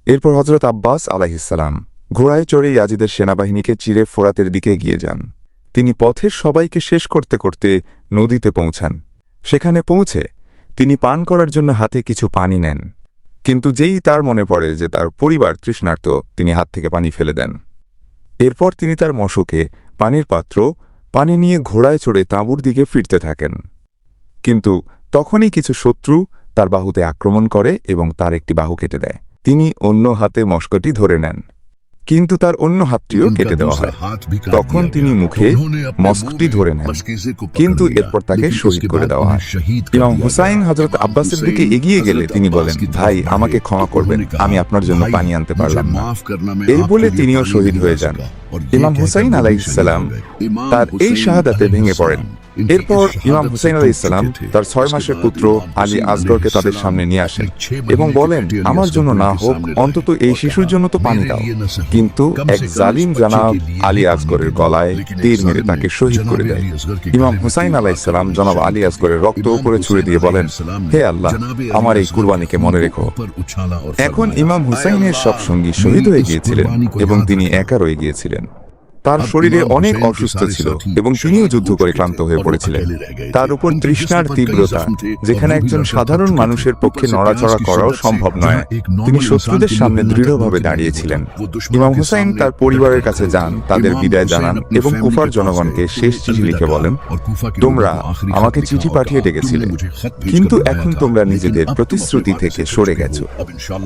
এরপর হযরত আব্বাস আলাইহিসসালাম ঘোড়ায় চড়ে ইয়াজিদের সেনাবাহিনীকে চিরে ফোরাতের দিকে এগিয়ে যান। তিনি পথের সবাইকে শেষ করতে করতে নদীতে পৌঁছান। সেখানে পৌঁছে তিনি পান করার জন্য হাতে কিছু পানি নেন, কিন্তু যেই তার মনে পড়ে যে তার পরিবার তৃষ্ণার্ত, তিনি হাত থেকে পানি ফেলে দেন। এরপর তিনি তার মশকে পানির পাত্র পানি নিয়ে ঘোড়ায় চড়ে তাঁবুর দিকে ফিরতে থাকেন। কিন্তু তখনই কিছু শত্রু তার বাহুতে আক্রমণ করে এবং তার একটি বাহু কেটে দেয়। তিনি অন্য হাতে মশকটি ধরে নেন, কিন্তু তার অন্য হাতটিও কেটে দেওয়া হয়। তখন তিনি মুখে মস্কটি ধরে নেন, কিন্তু এরপর তাকে শহীদ করে দেওয়া হয়। ইমাম হুসাইন হযরত আব্বাসের দিকে এগিয়ে গেলে তিনি বলেন, ভাই, আমাকে ক্ষমা করবেন, আমি আপনার জন্য পানি আনতে পারলাম না। এই বলে তিনিও শহীদ হয়ে যান। ইমাম হুসাইন আলাইহিসসালাম তার এই শাহাদাতে ভেঙে পড়েন। এরপর ইমাম হুসাইন আলাইহিসসালাম তার 6 মাসের পুত্র আলী আসগরকে তাদের সামনে নিয়ে আসেন এবং বলেন, আমার জন্য না হোক, অন্তত এই শিশুর জন্য তো পানি দাও। কিন্তু এক জালিম জনাব আলী আসগরের গলায় তীর মেরে তাকে শহীদ করে দেয়। ইমাম হুসাইন আলাইহিসসালাম জনাব আলী আসগরের রক্ত উপরে ছুঁড়ে দিয়ে বলেন, হে আল্লাহ, আমার এই কুরবানিকে মনে রেখো। এখন ইমাম হুসাইনের সব সঙ্গী শহীদ হয়ে গিয়েছিলেন এবং তিনি একা রয়ে গিয়েছিলেন। তার শরীরে অনেক অসুস্থ ছিল এবং তিনিও যুদ্ধ করে ক্লান্ত হয়ে পড়েছিলেন। তার উপর তৃষ্ণার তীব্রতা, যেখানে একজন সাধারণ মানুষের পক্ষে নড়াচড়া করাও সম্ভব নয়। তিনি শত্রুদের সামনে দৃঢ়ভাবে দাঁড়িয়েছিলেন। ইমাম হুসাইন তার পরিবারের কাছে যান, তাদের বিদায় জানান এবং কুফার জনগণকে শেষ চিঠি লিখে বলেন, তোমরা আমাকে চিঠি পাঠিয়ে ডেকেছিলে, কিন্তু এখন তোমরা নিজেদের প্রতিশ্রুতি থেকে সরে গেছো।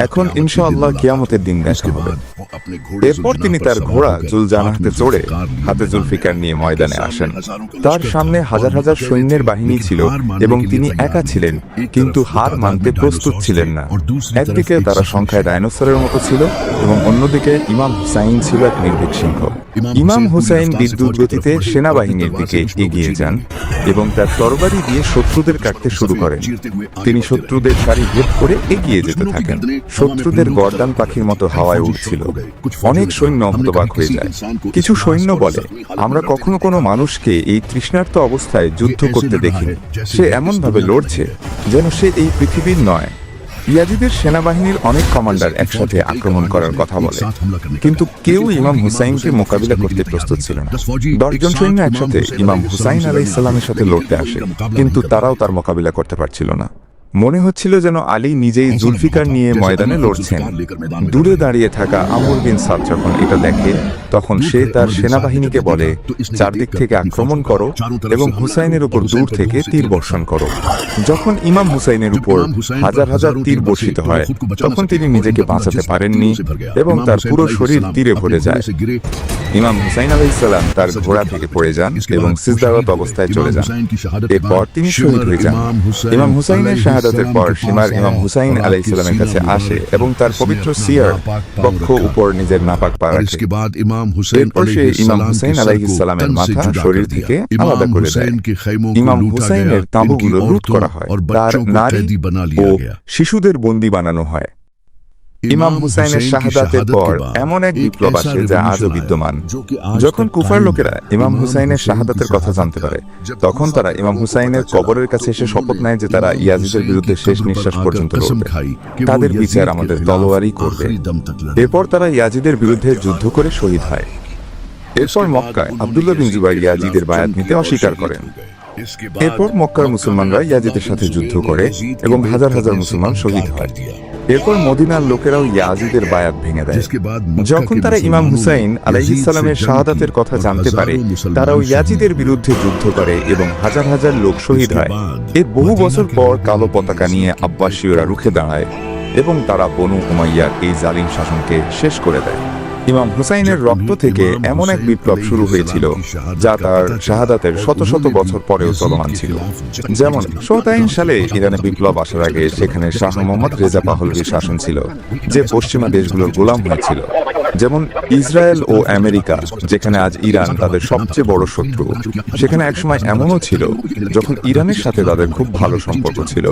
এখন ইনশাআল্লাহ কিয়ামতের দিন দেখা হবে। এরপর তিনি তার ঘোড়া জুলজানাহতে চড়ে হাতে জুলফিকার নিয়ে ময়দানে আসেন। তার সামনে হাজার হাজার সৈন্যের বাহিনী ছিল এবং তিনি একা ছিলেন, কিন্তু হার মানতে প্রস্তুত ছিলেন না। একদিকে তারা সংখ্যায় ডাইনোসরের মতো ছিল এবং অন্যদিকে ইমাম হুসাইন ছিল এক নির্ভীক সিংহ। ইমাম হুসাইন বিদ্যুৎ গতিতে সেনাবাহিনীর দিকে এগিয়ে যান এবং তার তরবারি দিয়ে শত্রুদের কাটতে শুরু করেন। তিনি শত্রুদের সারি ভেদ করে এগিয়ে যেতে থাকেন। শত্রুদের গর্দান পাখির মতো হাওয়ায় উঠছিল। অনেক সৈন্য হতবাক হয়ে যায়। কিছু সৈন্য বলে, আমরা কখনো কোনো মানুষকে এই তৃষ্ণার্ত অবস্থায় যুদ্ধ করতে দেখিনি। সে এমনভাবে লড়ছে যেন সে এই পৃথিবীর নয়। ইয়াজিদের সেনাবাহিনীর অনেক কমান্ডার একসাথে আক্রমণ করার কথা বলে, কিন্তু কেউ ইমাম হুসাইনকে মোকাবিলা করতে প্রস্তুত ছিল না। 10 জন সৈন্য একসাথে ইমাম হুসাইন আলাইহিসসালামের সাথে লড়তে আসে, কিন্তু তারাও তার মোকাবিলা করতে পারছিল না। মনে হচ্ছিল যেন আলী নিজেই জুলফিকার নিয়ে ময়দানে লড়ছেন। দূরে দাঁড়িয়ে থাকা আমর বিন সাদ যখন এটা দেখে, তখন সে তার সেনাবাহিনীকে বলে, চারদিক থেকে আক্রমণ করো এবং হুসাইনের উপর দূর থেকে তীর বর্ষণ করো। যখন ইমাম হুসাইনের উপর হাজার হাজার তীর বর্ষিত হয়, তখন তিনি নিজেকে বাঁচাতে পারেননি এবং তার পুরো শরীর তীরে ভরে যায়। ইমাম হুসাইন আলাইহিসসালাম তার ঘোড়া থেকে পড়ে যান এবং সিজদারত অবস্থায় চলে যান। এরপর তিনি শহীদ হয়ে যান। ইমাম হুসাইনের শাহাদাতের পর সীমার ইমাম হুসাইন আলাইহিসসালামের কাছে আসে এবং তার পবিত্র সিয়ার বক্ষ উপর নিজের নাপাক পা রাখে। এরপর সে ইমাম হুসাইন আলাইহিসসালামের মাথা শরীর থেকে আলাদা করে দেয়। ইমাম হুসাইনের তাঁবুগুলো লুট করা হয়, তার নারী ও শিশুদের বন্দী বানানো হয়। ইমাম হুসাইনের শাহাদাতের পর এমন এক বিপ্লব আসে যা আজও বিদ্যমান। যখন কুফার লোকেরা ইমাম হুসাইনের শাহাদাতের কথা জানতে পারে, তখন তারা ইমাম হুসাইনের কবরের কাছে এসে শপথ নেয় যে তারা ইয়াজিদের বিরুদ্ধে শেষ নিঃশ্বাস পর্যন্ত লড়বে। তাদের বিচার আমাদের তলোয়ারই করবে। এরপর তারা ইয়াজিদের বিরুদ্ধে যুদ্ধ করে শহীদ হয়। এরপর মক্কায় আব্দুল্লাহ বিন জুবাইর ইয়াজিদের বায়াত নিতে অস্বীকার করেন। এরপর মক্কার মুসলমানরা ইয়াজিদের সাথে যুদ্ধ করে এবং হাজার হাজার মুসলমান শহীদ হয়। এরপর মদিনার লোকেরাও ইয়াজিদের বায়াত ভেঙে দেয়। যখন তারা ইমাম হুসাইন আলাইহিসসালামের শাহাদাতের কথা জানতে পারে, তারাও ইয়াজিদের বিরুদ্ধে যুদ্ধ করে এবং হাজার হাজার লোক শহীদ হয়। এর বহু বছর পর কালো পতাকা নিয়ে আব্বাসীয়রা রুখে দাঁড়ায় এবং তারা বনু উমাইয়ার এই জালিম শাসনকে শেষ করে দেয়। ইমাম হুসাইনের রক্ত থেকে এমন এক বিপ্লব শুরু হয়েছিল যা তার শাহাদাতের শত শত বছর পরেও চলমান ছিল। যেমন 1957 সালে ইরানে বিপ্লব আসার আগে সেখানে শাহ মোহাম্মদ রেজা পাহলভির শাসন ছিল, যে পশ্চিমা দেশগুলোর গোলাম হয়েছিল। যেমন ইসরায়েল ও আমেরিকা, যেখানে আজ ইরান তাদের সবচেয়ে বড় শত্রু, সেখানে একসময় এমনও ছিল যখন ইরানের সাথে তাদের খুব ভালো সম্পর্ক ছিল।